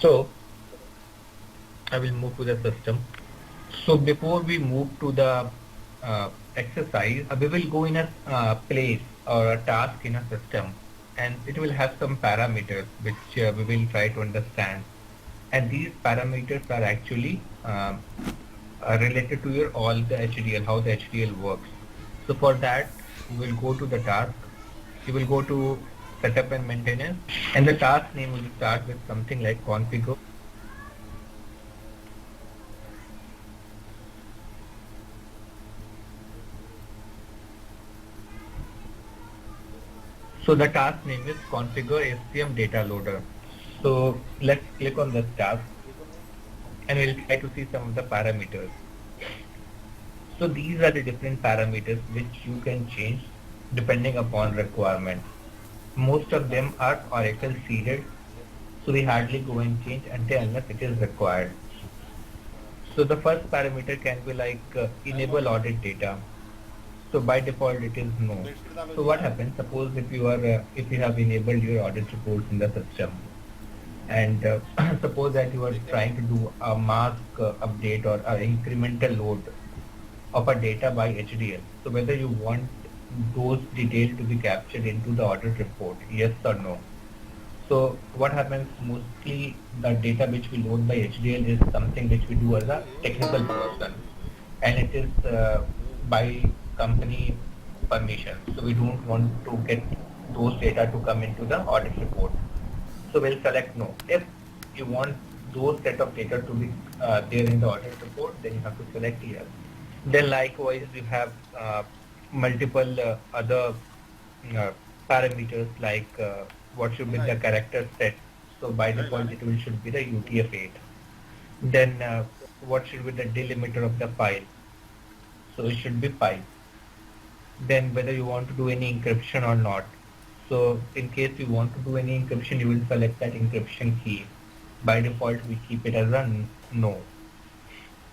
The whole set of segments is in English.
So I will move to the system. So before we move to the exercise, we will go in a place or a task in a system, and it will have some parameters which we will try to understand. And these parameters are actually related to your all the HDL, how the HDL works. So for that, you will go to the task. You will go to setup and maintenance, and the task name will start with something like configure. So the task name is configure HCM data loader. So let's click on this task and we'll try to see some of the parameters. So these are the different parameters which you can change depending upon requirement. Most of them are Oracle seeded, so we hardly go and change until unless it is required. So the first parameter can be like enable audit data. So by default it is no. So what happens? Suppose if you are if you have enabled your audit reports in the system, and suppose that you are trying to do a mask update or incremental load of a data by HDL. So whether you want those details to be captured into the audit report, yes or no. So what happens, mostly the data which we load by HDL is something which we do as a technical person, and it is by company permission. So we don't want to get those data to come into the audit report. So we'll select no. If you want those set of data to be there in the audit report, then you have to select yes. Then likewise, you have multiple other uh, parameters like what should be the character set. So by default, it will should be the UTF-8. Then what should be the delimiter of the file. So it should be 5. Then whether you want to do any encryption or not. So in case you want to do any encryption, you will select that encryption key. By default, we keep it as a no.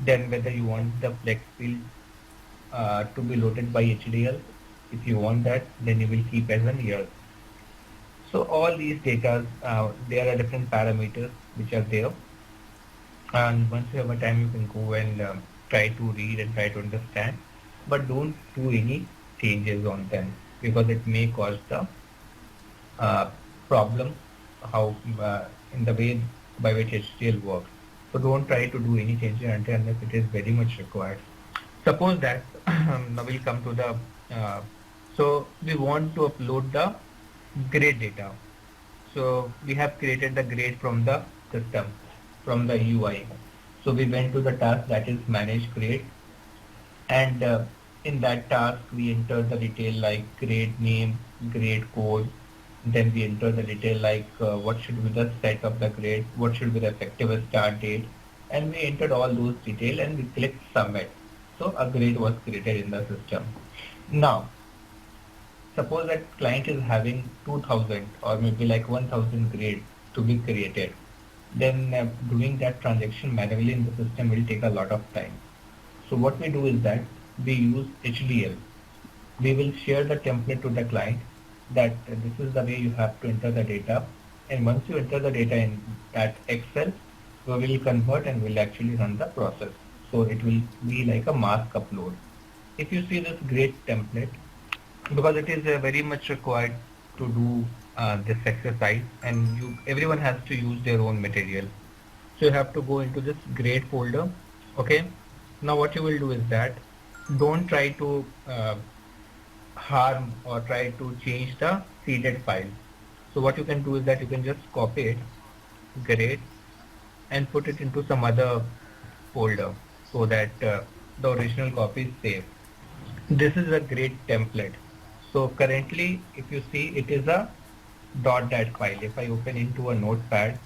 Then whether you want the flex field to be loaded by HDL, if you want that, then you will keep as an yes. So all these data, there are different parameters which are there. And once you have a time, you can go and try to read and try to understand, but don't do any changes on them because it may cause the problem how in the way by which HCL works. So don't try to do any changes until unless it is very much required. Suppose that now we'll come to the so we want to upload the grade data. So we have created the grade from the system, from the UI. So we went to the task that is manage grade, and in that task we enter the detail like grade name, grade code. Then we enter the detail like what should be the set of the grade, what should be the effective start date, and we entered all those detail and we click submit. So a grade was created in the system. Now, suppose that client is having 2000 or maybe like 1000 grades to be created. Then doing that transaction manually in the system will take a lot of time. So what we do is that we use HDL. We will share the template to the client that this is the way you have to enter the data, and once you enter the data in that Excel, we will convert and will actually run the process. So it will be like a mask upload. If you see this great template, because it is very much required to do this exercise, and everyone has to use their own material. So you have to go into this grade folder. Okay. Now what you will do is that don't try to harm or try to change the seeded file. So what you can do is that you can just copy it, grade, and put it into some other folder so that the original copy is safe. This is a great template. So currently, if you see, it is a .dat file. If I open into a notepad,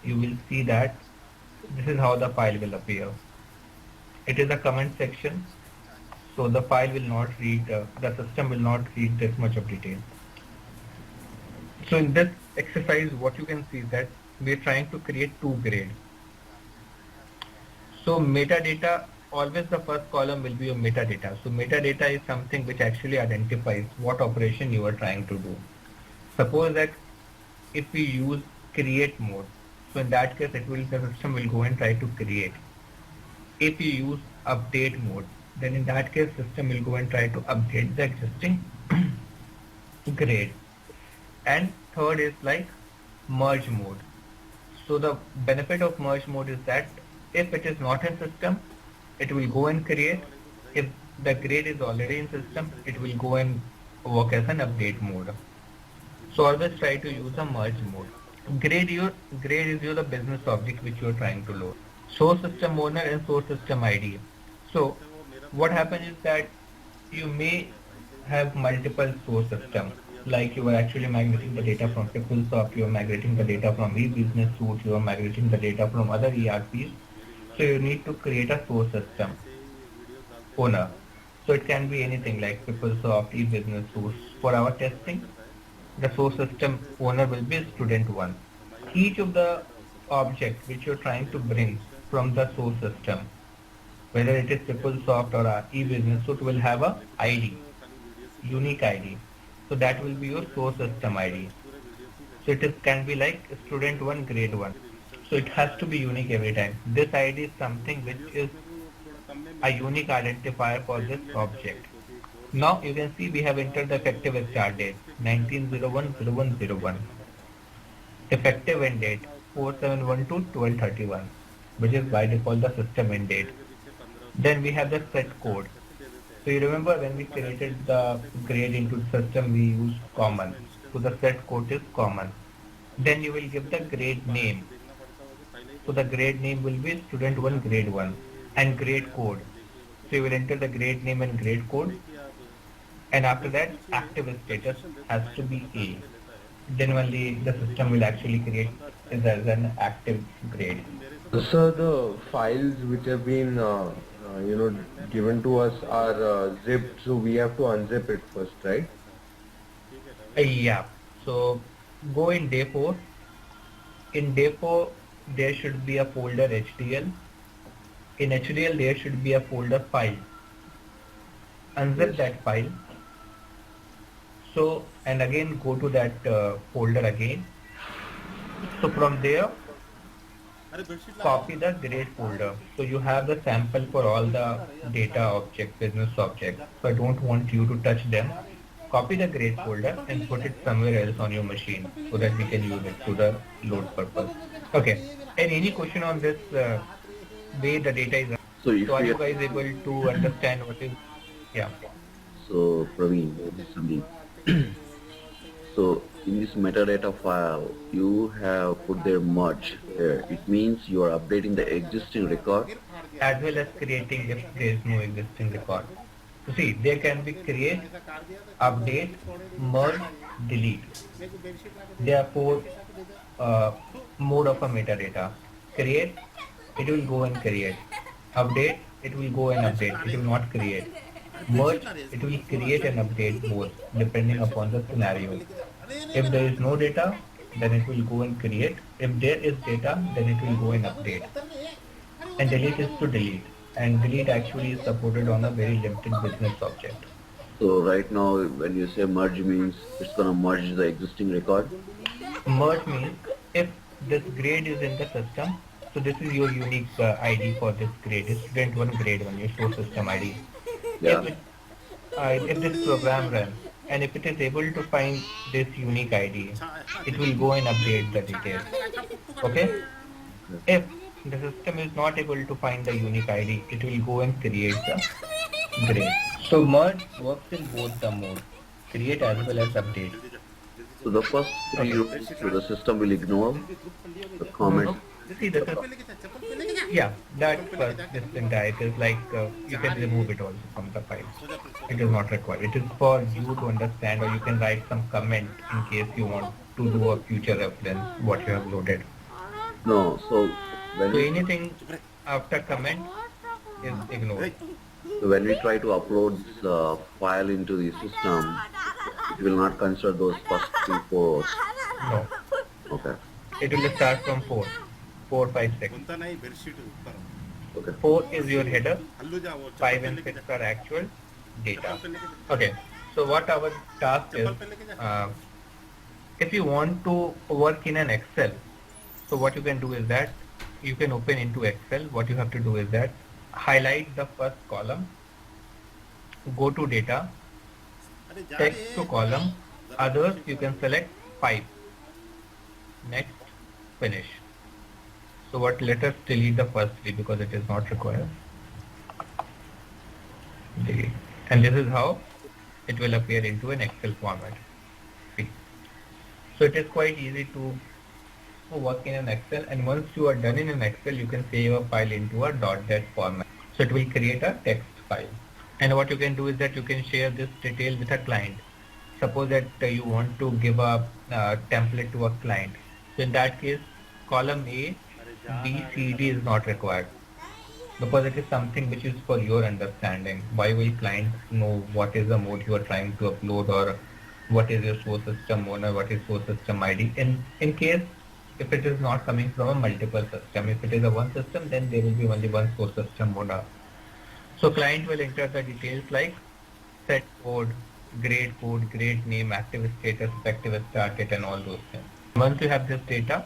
you will see that this is how the file will appear. It is a comment section, so the file will not read, the system will not read this much of detail. So in this exercise, what you can see is that we are trying to create two grades. So metadata, always the first column will be your metadata. So metadata is something which actually identifies what operation you are trying to do. Suppose that if we use create mode, So in that case, the system will go and try to create. If you use update mode, then in that case, system will go and try to update the existing grade. And third is like merge mode. So the benefit of merge mode is that if it is not in system, it will go and create. If the grade is already in system, it will go and work as an update mode. So always try to use a merge mode. Grade is your the business object which you are trying to load. Source system owner and source system ID. So what happens is that you may have multiple source systems. Like you are actually migrating the data from PeopleSoft, you are migrating the data from e-business suite, you are migrating the data from other ERPs. So you need to create a source system owner. So it can be anything like PeopleSoft, e-business suite. For our testing, the source system owner will be student 1. Each of the object which you're trying to bring from the source system, whether it is PeopleSoft or a e-business suite, will have a ID, unique ID. So that will be your source system ID. So can be like student 1, grade 1. So it has to be unique every time. This ID is something which is a unique identifier for this object. Now you can see we have entered the effective start date 19/01/01/01. Effective end date 4/7/12/12/31, which is by default the system end date. Then we have the set code. So you remember when we created the grade into the system, we used common. So the set code is common. Then you will give the grade name. So the grade name will be student 1, grade 1, and grade code. So you will enter the grade name and grade code. And after that, active status has to be A. Then only the system will actually create it as an active grade. So the files which have been given to us are zipped, so we have to unzip it first, right? Yeah. So go in day 4. In day 4, there should be a folder HDL. In HDL, there should be a folder file. Unzip that file. So, and again go to that folder again. So from there, copy the grade folder. So you have the sample for all the data objects, business objects. So I don't want you to touch them. Copy the grade folder and put it somewhere else on your machine so that we can use it to the load purpose. Okay. And any question on this way the data is? So are you guys able to understand what is? Yeah. So Praveen, this is Sandeep. So in this metadata file, you have put their merge there. It means you are updating the existing record as well as creating if there is no existing record. So see, there can be create, update, merge, delete. There are 4 mode of a metadata. Create, it will go and create. Update, it will go and update. It will not create. Merge, it will create and update both depending upon the scenario. If there is no data, then it will go and create. If there is data, then it will go and update. And delete is to delete. And delete actually is supported on a very limited business object. So right now, when you say merge means it's going to merge the existing record? Merge means if this grade is in the system, so this is your unique ID for this grade, is student 1, grade 1, your source system ID. Yeah. If this program runs and if it is able to find this unique ID, it will go and update the details. Okay? If the system is not able to find the unique ID, it will go and create the grade. So merge works in both the mode, create as well as update. So the first 3 rows, so the system will ignore the comment. See, yeah, that first distinct it is like you can remove it also from the file. It is not required. It is for you to understand, or you can write some comment in case you want to do a future reference what you have loaded. No, so anything after comment is ignored. So when we try to upload this file into the system, it will not consider those first 3, 4 rows. No. Okay. It will start from 4, 5, 6. Okay. 4 is your header, 5 and 6 are actual data. Okay, so what our task is, if you want to work in an Excel, So what you can do is that you can open into Excel. What you have to do is that highlight the first column, go to data, text to column, others you can select 5. Next, finish. So what, let us delete the first 3 because it is not required. Delete. And this is how it will appear into an Excel format. See. So it is quite easy to work in an Excel, and once you are done in an Excel, you can save a file into a .dat format. So it will create a text file. And what you can do is that you can share this detail with a client. Suppose that you want to give a template to a client. So in that case, column A, B, C, D is not required because it is something which is for your understanding. Why will clients know what is the mode you are trying to upload, or what is your source system owner, what is source system ID? In case if it is not coming from a multiple system, if it is a one system, then there will be only one source system owner. So client will enter the details like set code, grade name, active status, effective start date, and all those things. Once you have this data,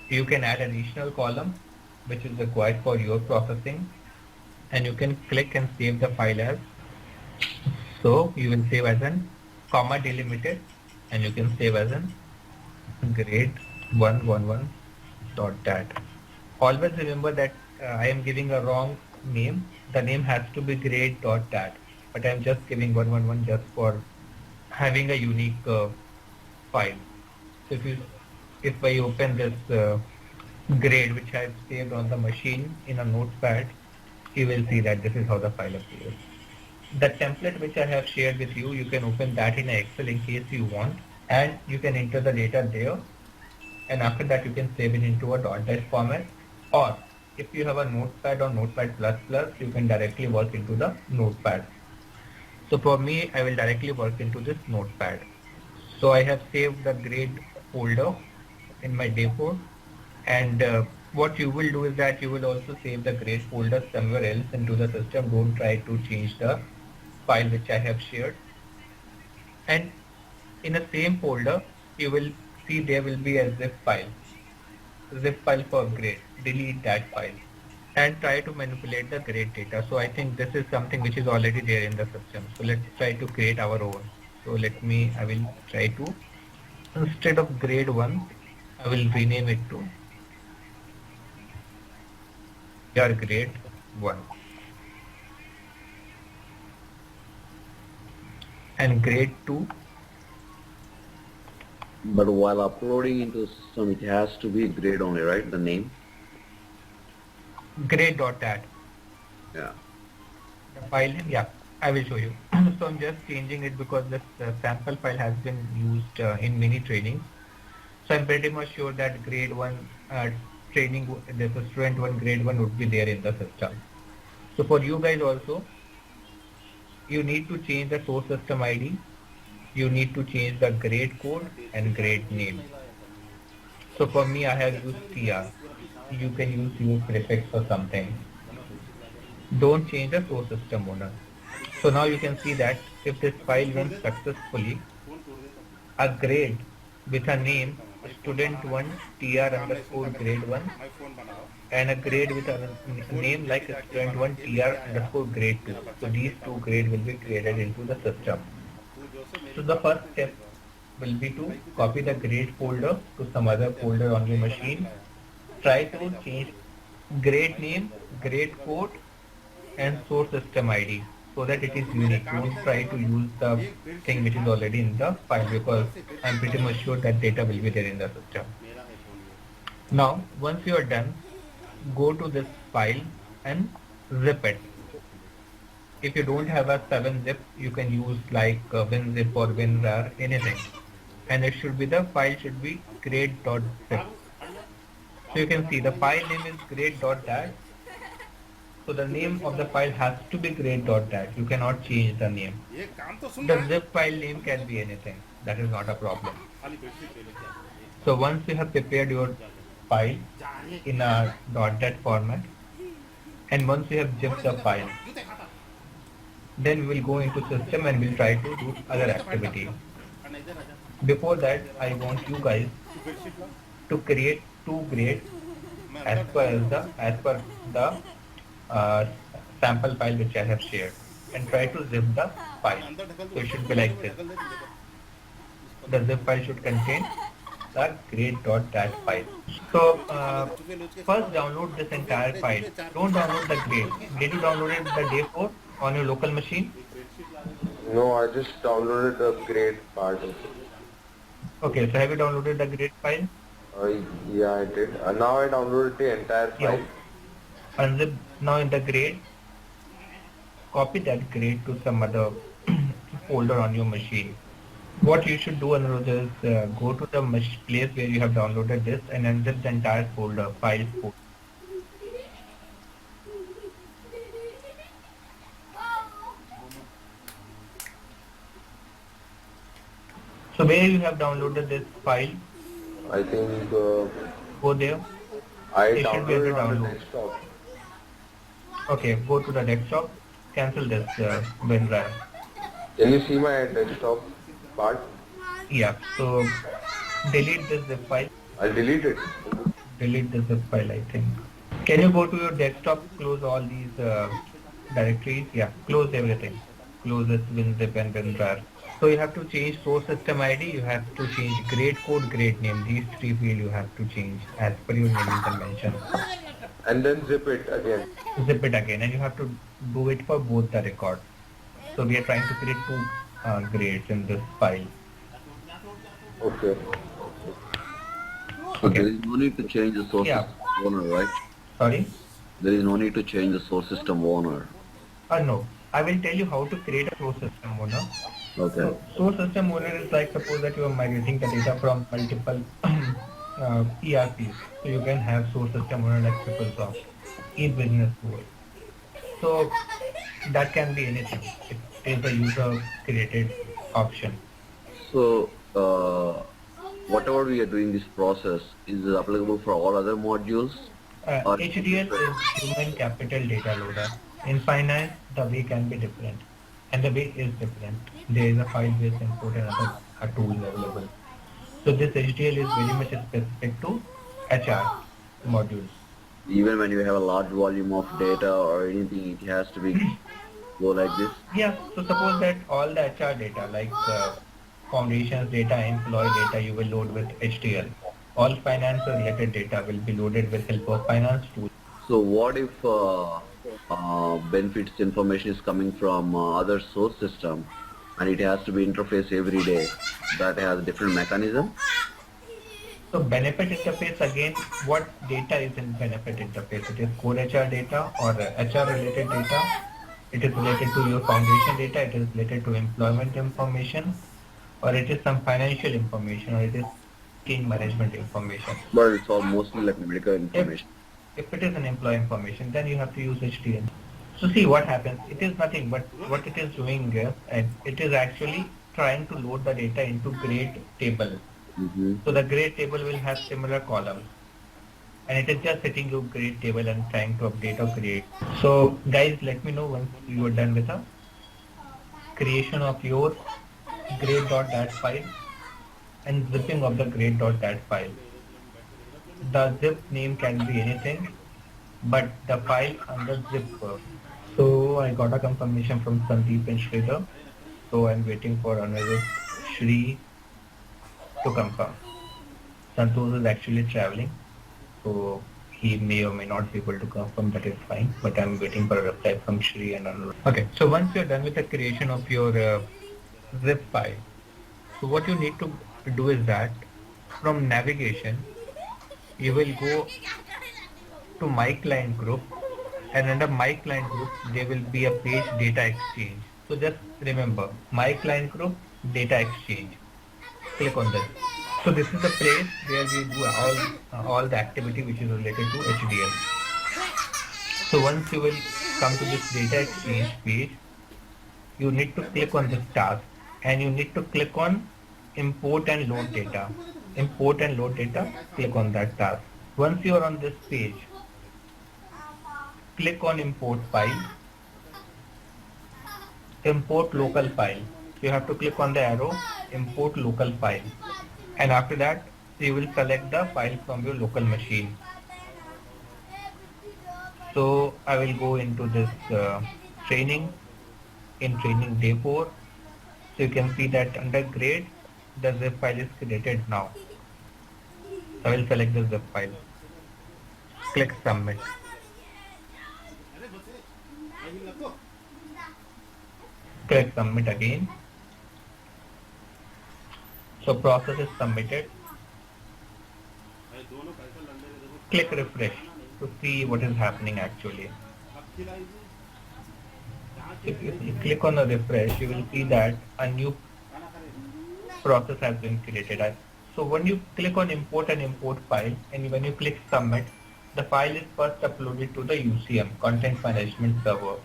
you can add additional column which is required for your processing, and you can click and save the file as. So you will save as an comma delimited, and you can save as an grade 111.dat. Always remember that I am giving a wrong name. The name has to be grade.dat, but I am just giving 111 just for having a unique file. So if I open this grade which I have saved on the machine in a notepad, you will see that this is how the file appears. The template which I have shared with you, you can open that in Excel in case you want, and you can enter the data there, and after that you can save it into a .dat format, or if you have a notepad or notepad++, you can directly work into the notepad. So for me, I will directly work into this notepad. So I have saved the grade folder in my depot, and what you will do is that you will also save the grade folder somewhere else into the system. Don't try to change the file which I have shared. And in the same folder, you will see there will be a zip file for grade. Delete that file and try to manipulate the grade data. So I think this is something which is already there in the system. So let's try to create our own. So I will try to, instead of grade 1, I will rename it to your grade 1, and grade 2. But while uploading into system, it has to be grade only, right? The name? Grade.dat. Yeah. The file name, yeah, I will show you. So I'm just changing it because this sample file has been used in many trainings. So I'm pretty much sure that grade 1 training, this student 1 grade 1 would be there in the system. So for you guys also, you need to change the source system ID, you need to change the grade code and grade name. So for me, I have used TR. You can use your prefix or something. Don't change the source system owner. So now you can see that if this file runs successfully, a grade with a name student 1 TR underscore grade 1 and a grade with a name like student 1 TR underscore grade 2. So these two grades will be created into the system. So the first step will be to copy the grade folder to some other folder on your machine. Try to change grade name, grade code and source system ID so that it is unique. Don't try to use the thing which is already in the file, because I'm pretty much sure that data will be there in the system. Now once you are done, go to this file and zip it. If you don't have a 7-zip, you can use like WinZip or WinRAR, anything, and it should be, the file should be grade.zip. So you can see the file name is grade.dat. So the name of the file has to be grade.dat. You cannot change the name. The zip file name can be anything. That is not a problem. So once you have prepared your file in a .dat format, and once you have zipped the file, then we will go into system and we'll try to do other activity. Before that, I want you guys to create two grades as per the uh, sample file which I have shared, and try to zip the file. So it should be like this. The zip file should contain the grade.dat file. So first download this entire file. Don't download the grade. Did you download it the day before on your local machine? No, I just downloaded the grade part of it. Okay, so have you downloaded the grade file? Yeah, I did. Now I downloaded the entire file. Yeah. Unzip now in the grade. Copy that grade to some other folder on your machine. What you should do, Anirudh, is go to the place where you have downloaded this and unzip the entire folder, file folder. So where you have downloaded this file? I think Go there. I It should be able to downloaded on the download. desktop. Okay, go to the desktop. Cancel this bin drive. Can you see my desktop part? Yeah. So delete this zip file. I'll delete it. Delete the zip file, I think. Can you go to your desktop, close all these directories? Yeah, close everything. Close this WinZip and WinRAR. So you have to change source system ID, you have to change grade code, grade name. These three fields you have to change as per your naming convention. And then zip it again. Zip it again, and you have to do it for both the records. So we are trying to create two grades in this file. Okay. So there is no need to change the source Yeah. system owner, right? Sorry? There is no need to change the source system owner. No. I will tell you how to create a source system owner. Okay. So source system owner is like, suppose that you are migrating the data from multiple ERPs. So you can have source system owner like PeopleSoft, e-business tool. So that can be anything. It is a user created option. So whatever we are doing this process is applicable for all other modules? Or- HDL is human capital data loader. In finance, the way can be different, and the way is different. There is a file-based import and other tools available. So this HDL is very much specific to HR modules. Even when you have a large volume of data or anything, it has to be go like this? Yeah, so suppose that all the HR data like foundations data, employee data, you will load with HDL. All finance related data will be loaded with help of finance tool. So what if benefits information is coming from other source system and it has to be interfaced every day? That has a different mechanism? So benefit interface, again, what data is in benefit interface? It is core HR data or HR related data. It is related to your foundation data. It is related to employment information, or it is some financial information, or it is team management information. But it's all mostly like medical information. If it is an employee information, then you have to use HTML. So see what happens. It is nothing but what it is doing here, and it is actually trying to load the data into grade table. Mm-hmm. So the grade table will have similar columns, and it is just setting your grade table and trying to update or create. So guys, let me know once you are done with the creation of your grade.dat file and zipping of the grade.dat file. The zip name can be anything, but the file under zip first. So I got a confirmation from Sandeep and Sridhar. So I'm waiting for another Shri to confirm. Santosh is actually traveling, so he may or may not be able to confirm. That is fine, but I'm waiting for a reply from Shri and Anurag. Okay, so once you're done with the creation of your zip file, so what you need to do is that from navigation, you will go to My Client Group, and under My Client Group, there will be a page Data Exchange. So just remember, My Client Group, Data Exchange. Click on this. So this is the place where we do all the activity which is related to HDL. So once you will come to this Data Exchange page, you need to click on this task, and you need to click on Import and Load Data. Import and Load Data, click on that task. Once you are on this page, click on Import File, Import Local File. You have to click on the arrow, Import Local File, and after that So you will select the file from your local machine. So I will go into this training, in training day 4. So you can see that under grade, the zip file is created now. So I will select the zip file. Click submit. Click submit again. So process is submitted. Click refresh to see what is happening actually. If you click on the refresh, you will see that a new process has been created. So when you click on import and import file, and when you click submit, the file is first uploaded to the UCM, content management server.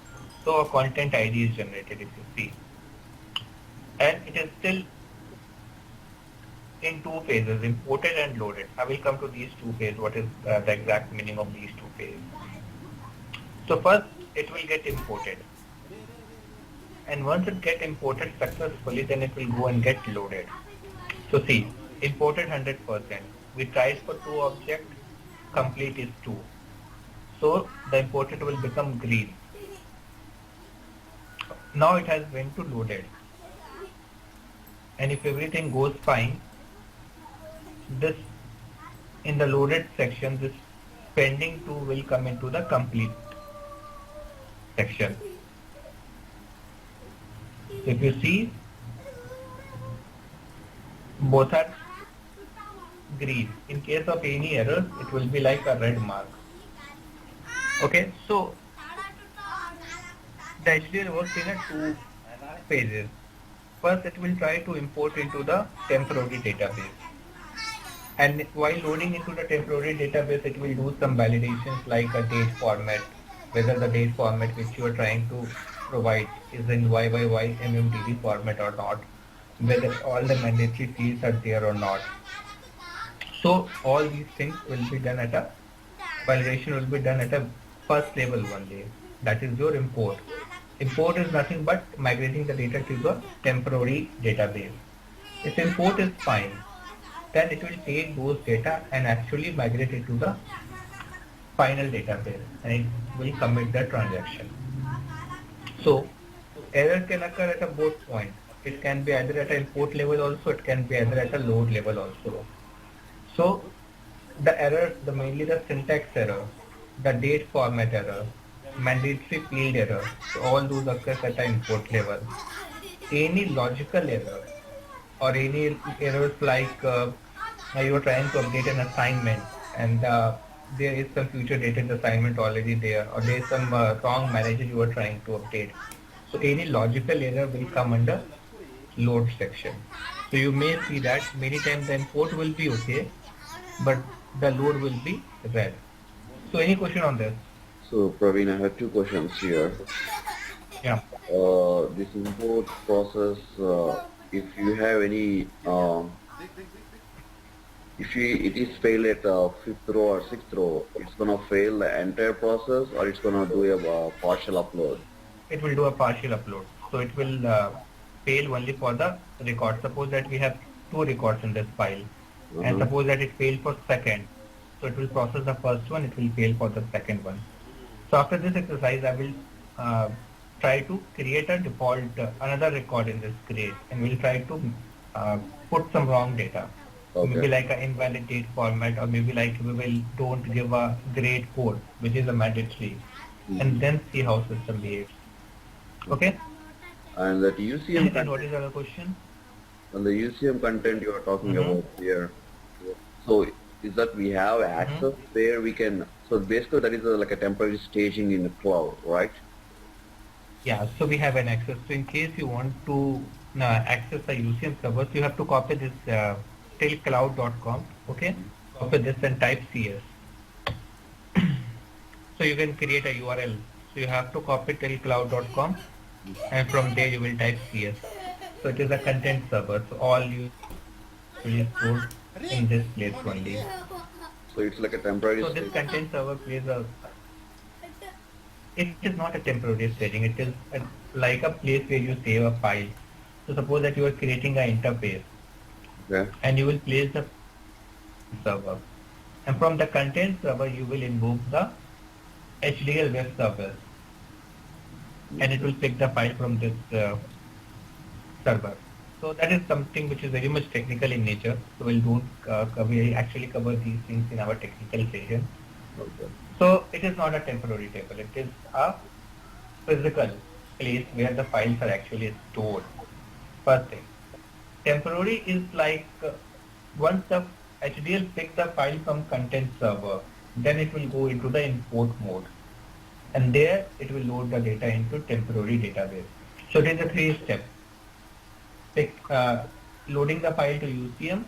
So a content ID is generated, if you see. And it is still in two phases, imported and loaded. I will come to these two phases, what is the exact meaning of these two phases. So first, it will get imported. And once it get imported successfully, then it will go and get loaded. So see, imported 100%. We tried for 2 objects, complete is 2. So the imported will become green. Now it has went to loaded. And if everything goes fine, this in the loaded section, this pending 2 will come into the complete section. So if you see, both are green. In case of any error, it will be like a red mark. Okay, so the HDL works in a 2 phases. First, it will try to import into the temporary database. And while loading into the temporary database, it will do some validations like a date format, whether the date format which you are trying to provide is in YYY MMDD format or not, whether all the mandatory fields are there or not. So all these things will be done at a validation will be done at a first level only. That is your import. Import is nothing but migrating the data to the temporary database. If import is fine, then it will take those data and actually migrate it to the final database and it will commit the transaction. So error can occur at a both points. It can be either at an import level also, it can be either at a load level also. So the errors, mainly the syntax error, the date format error, mandatory field error, so all those occur at an import level. Any logical error or any errors like you are trying to update an assignment and there is some future dated assignment already there, or there is some wrong manager you are trying to update. So any logical error will come under load section. So you may see that many times the import will be okay, but the load will be red. So any question on this? So Praveen, I have 2 questions here. Yeah. This import process, if you have any, if it is failed at 5th row or 6th row, it's gonna fail the entire process, or it's gonna do a partial upload? It will do a partial upload. So it will fail only for the record. Suppose that we have 2 records in this file, and suppose that it failed for second. So it will process the first one, it will fail for the second one. So after this exercise, I will try to create a default another record in this grade, and we'll try to put some wrong data. Okay. Maybe like an invalid date format, or maybe like we will don't give a grade code, which is a mandatory, and then see how system behaves. Okay? And that UCM And content, what is the other question? and the UCM content you are talking about here. So is that we have access where we can, so basically that is like a temporary staging in the cloud, right? Yeah, so we have an access. So in case you want to access the UCM servers, you have to copy this tailcloud.com. Okay, copy this and type CS. So you can create a URL. So you have to copy tailcloud.com, and from there you will type CS. So it is a content server. So all you will stored in this place only. So it's like a temporary So this staging. content server plays a. It is not a temporary staging. It is like a place where you save a file. So suppose that you are creating an interface, Okay. and you will place the server. And from the content server, you will invoke the HDL web service, and it will pick the file from this server. So that is something which is very much technical in nature. So we actually cover these things in our technical session. Okay. So it is not a temporary table. It is a physical place where the files are actually stored. First thing. Temporary is like once the HDL picks the file from content server, then it will go into the import mode, and there it will load the data into temporary database. So it is a 3 step. Loading the file to UCM,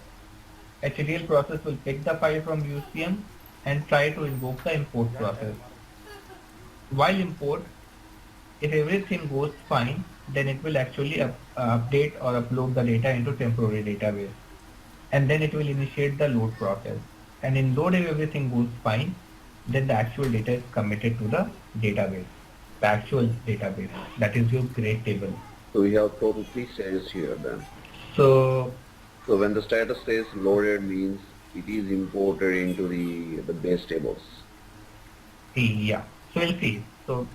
HDL process will pick the file from UCM and try to invoke the import process. While import, if everything goes fine, then it will actually update or upload the data into temporary database, and then it will initiate the load process. And in load, if everything goes fine, then the actual data is committed to the database, the actual database, that is your grade table. So we have total 3 stages here then. So So when the status says loaded means it is imported into the base tables. yeah, so we'll see. So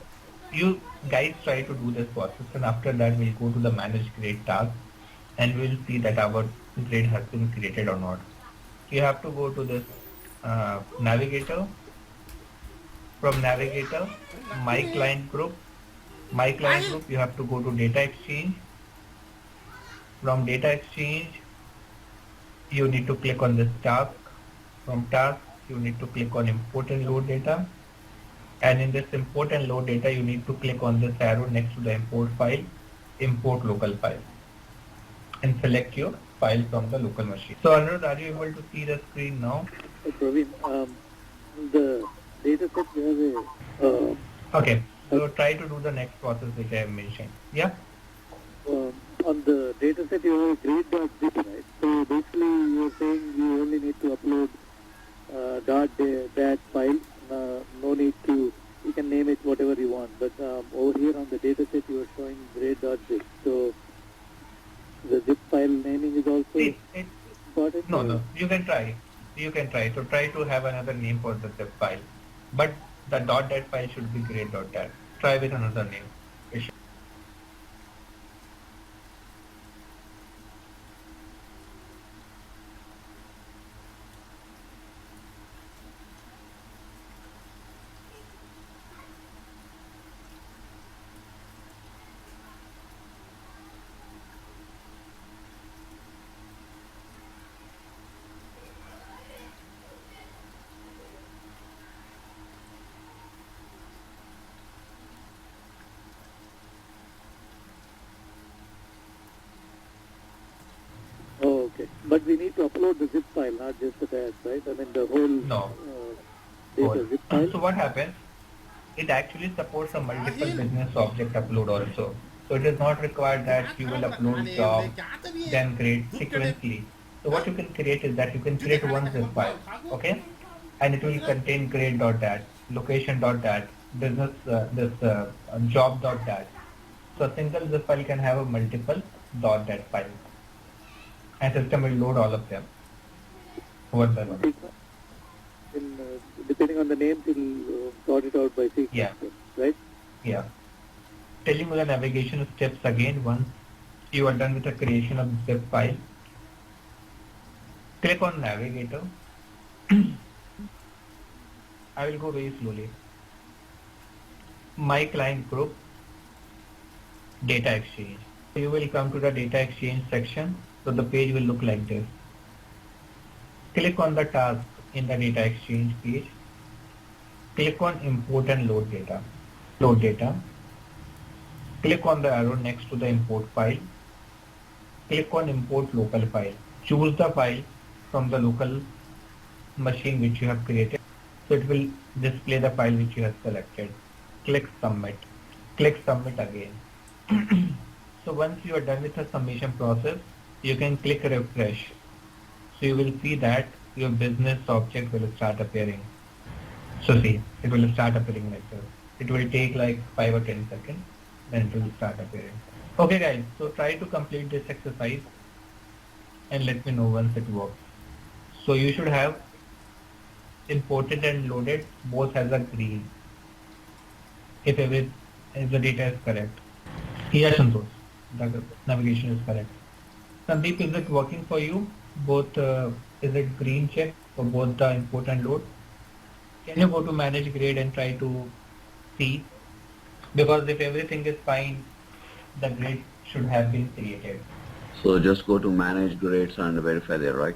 you guys try to do this process, and after that we'll go to the manage grade task, and we'll see that our grade has been created or not. You have to go to this navigator. From navigator, my client group, you have to go to data exchange. From data exchange, you need to click on this task. From task, you need to click on import and load data. And in this import and load data, you need to click on this arrow next to the import file, import local file, and select your file from the local machine. So Anirudh, are you able to see the screen now? Praveen, the data set you have a Okay, so try to do the next process which I have mentioned. Yeah? on the data set you have a grade.zip, right? So basically you're saying you only need to upload that file. No need to, you can name it whatever you want. But over here on the data set you are showing grade.zip. So the zip file naming is also important? No, you can try. So try to have another name for the zip file. But the .dat file should be grade.dat. Try with another name. It should- Oh, okay. But we need to upload the zip file, not just the tag, right? I mean the whole No. data zip file. So what happens? It actually supports a multiple business object upload also. So it is not required that you will upload job, then create sequentially. So what you can create is that you can create one zip file, okay? And it will contain grade.dat, location.dat, business job.dat. So a single zip file can have a multiple .dat file, and system will load all of them one by one. Depending on the names, it will sort it out by sequence, Yeah. right? Yeah. Telling you the navigation steps again once you are done with the creation of zip file. Click on navigator. I will go very slowly. My client group, data exchange. So you will come to the data exchange section. So the page will look like this. Click on the task in the data exchange page. Click on import and load data. Load data. Click on the arrow next to the import file. Click on import local file. Choose the file from the local machine which you have created. So it will display the file which you have selected. Click submit. Click submit again. So once you are done with the submission process, you can click refresh. So you will see that your business object will start appearing. So see, it will start appearing like this. It will take like 5 or 10 seconds, then it will start appearing. Okay guys, so try to complete this exercise and let me know once it works. So you should have imported and loaded both as a green if the data is correct. Yes, Santosh, the navigation is correct. Sandeep, is it working for you? Both is it green check for both the import and load? Can you go to manage grade and try to see? Because if everything is fine, the grade should have been created. So just go to manage grades and verify there, right?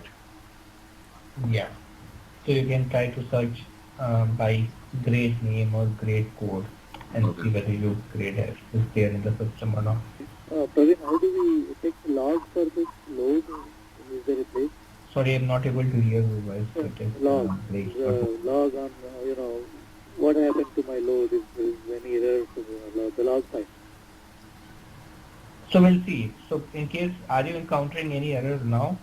Yeah. So you can try to search by grade name or grade code and Okay. see whether your grade is there in the system or not. Praveen, how do we take log for this load? Is there a place? Sorry, I'm not able to hear you guys. It is Log. breaks. Log on, what happened to my load, if there is any error to the log file. So we'll see. So in case, are you encountering any errors now?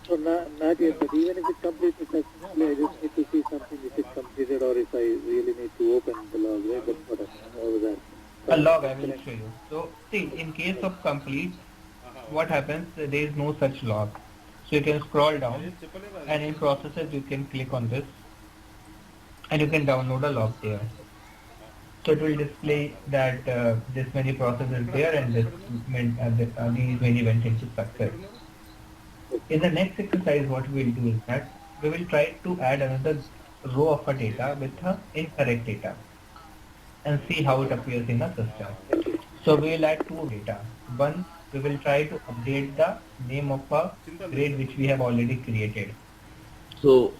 So not yet, but even if it completes successfully, I just need to see something if it's completed or if I really need to open the log, right? That's what over that. A log I will show you. So see, in case of complete, what happens? There is no such log. So you can scroll down and in processes you can click on this and you can download a log there. So it will display that this many processes there and these many went into success. In the next exercise, what we will do is that we will try to add another row of a data with the incorrect data and see how it appears in the system. So we will add two data. One, we will try to update the name of a grade which we have already created. So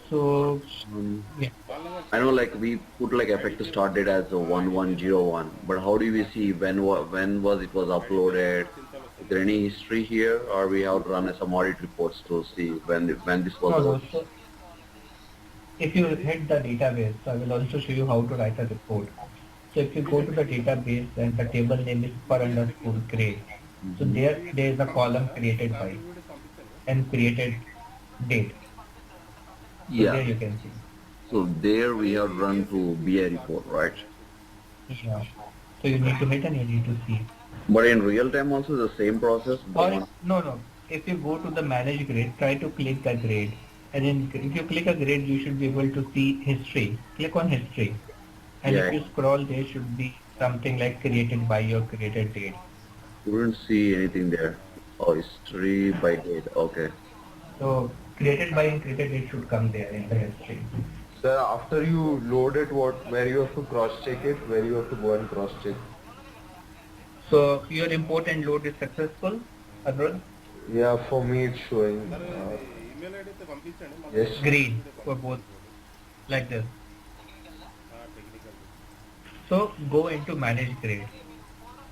Yeah. I know like we put like effective start date as a 1101, but how do we see when was it was uploaded? Is there any history here, or we have to run some audit reports to see when this was? No, so if you hit the database, so I will also show you how to write a report. So if you go to the database and the table name is per underscore grade. So there is a column created by and created date. So Yeah. there you can see. So there we have run to BI report, right? Yeah. So you need to hit and you need to see. But in real time also the same process. Or no. If you go to the manage grade, try to click the grade. And then if you click a grade, you should be able to see history. Click on history. And Yeah. if you scroll, there should be something like created by or created date. Couldn't see anything there. Oh, history by date. Okay. So created by and created date should come there in the history. Sir, after you load it, where you have to cross-check it, where you have to go and cross-check? So your import and load is successful, Arun? Yeah, for me it's showing. Yes. Green for both, like this. So go into manage grade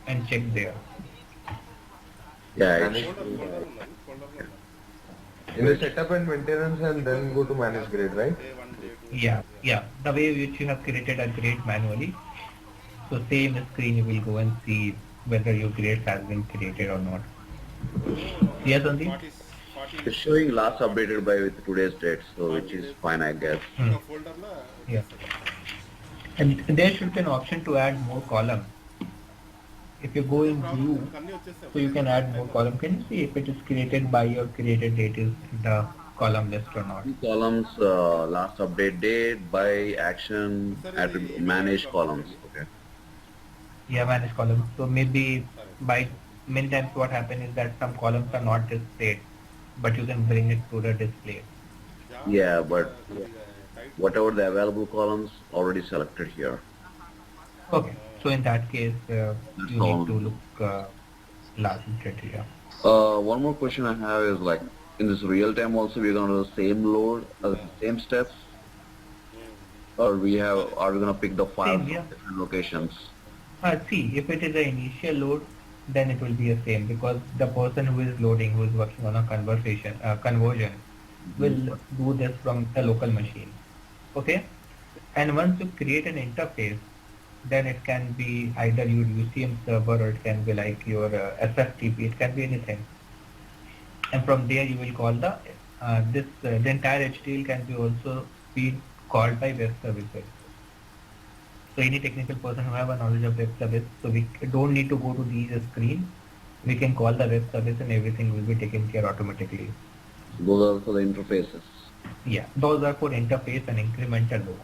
and check there. Yeah. Manage in the setup and maintenance and then go to manage grade, right? Yeah. The way which you have created a grade manually. So same screen you will go and see whether your grade has been created or not. Yes, Sandeep? It's showing last updated by with today's date, so which is fine, I guess. Yeah. And there should be an option to add more column. If you go in view, so you can add more column. Can you see if it is created by or created date is in the column list or not? Columns, last update date, by action, manage columns. Okay. Yeah, manage columns. So maybe by many times what happens is that some columns are not displayed, but you can bring it to the display. Yeah, but whatever the available columns already selected here. Okay. So in that case, you all. need to look last criteria. One more question I have is like in this real time also we're gonna do the same load, same steps, or are we gonna pick the files Same, yeah. from different locations? See, if it is an initial load, then it will be the same because the person who is loading, who is working on a conversion, will do this from the local machine. Okay? And once you create an interface, then it can be either your UCM server or it can be like your SFTP, it can be anything. And from there you will call the entire HTML can be also be called by web services. So any technical person who have a knowledge of web service, so we don't need to go to these screens. We can call the web service and everything will be taken care automatically. Those are for the interfaces. Yeah, those are for interface and incremental load.